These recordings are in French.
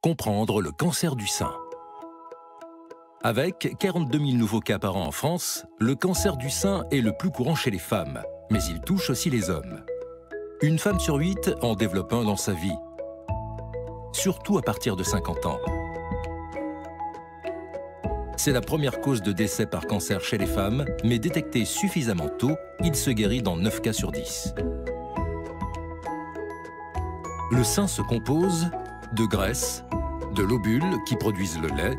Comprendre le cancer du sein. Avec 42 000 nouveaux cas par an en France, le cancer du sein est le plus courant chez les femmes, mais il touche aussi les hommes. Une femme sur 8 en développe un dans sa vie, surtout à partir de 50 ans. C'est la première cause de décès par cancer chez les femmes, mais détecté suffisamment tôt, il se guérit dans 9 cas sur 10. Le sein se compose de graisse, de lobules qui produisent le lait,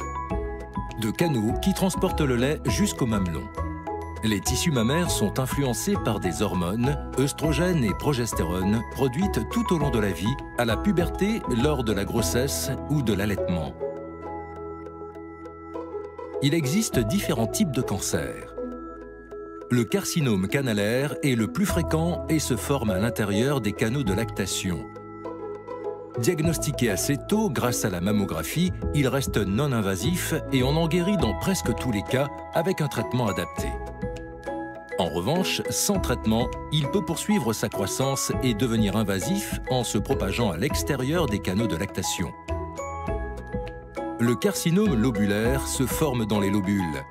de canaux qui transportent le lait jusqu'au mamelon. Les tissus mammaires sont influencés par des hormones, œstrogènes et progestérone, produites tout au long de la vie, à la puberté, lors de la grossesse ou de l'allaitement. Il existe différents types de cancers. Le carcinome canalaire est le plus fréquent et se forme à l'intérieur des canaux de lactation. Diagnostiqué assez tôt grâce à la mammographie, il reste non invasif et on en guérit dans presque tous les cas avec un traitement adapté. En revanche, sans traitement, il peut poursuivre sa croissance et devenir invasif en se propageant à l'extérieur des canaux de lactation. Le carcinome lobulaire se forme dans les lobules.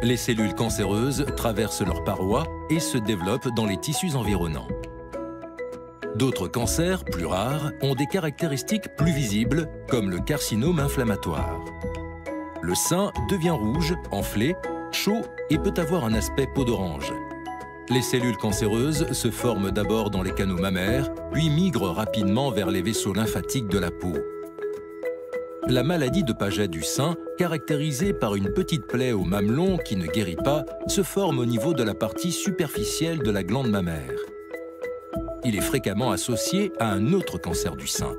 Les cellules cancéreuses traversent leurs parois et se développent dans les tissus environnants. D'autres cancers, plus rares, ont des caractéristiques plus visibles, comme le carcinome inflammatoire. Le sein devient rouge, enflé, chaud et peut avoir un aspect peau d'orange. Les cellules cancéreuses se forment d'abord dans les canaux mammaires, puis migrent rapidement vers les vaisseaux lymphatiques de la peau. La maladie de Paget du sein, caractérisée par une petite plaie au mamelon qui ne guérit pas, se forme au niveau de la partie superficielle de la glande mammaire. Il est fréquemment associé à un autre cancer du sein.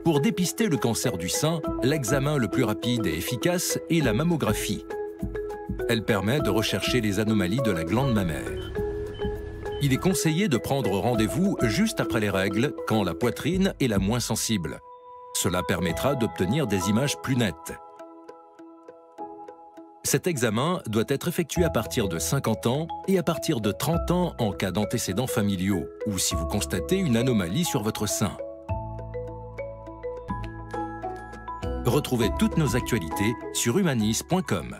Pour dépister le cancer du sein, l'examen le plus rapide et efficace est la mammographie. Elle permet de rechercher les anomalies de la glande mammaire. Il est conseillé de prendre rendez-vous juste après les règles, quand la poitrine est la moins sensible. Cela permettra d'obtenir des images plus nettes. Cet examen doit être effectué à partir de 50 ans et à partir de 30 ans en cas d'antécédents familiaux ou si vous constatez une anomalie sur votre sein. Retrouvez toutes nos actualités sur humanis.com.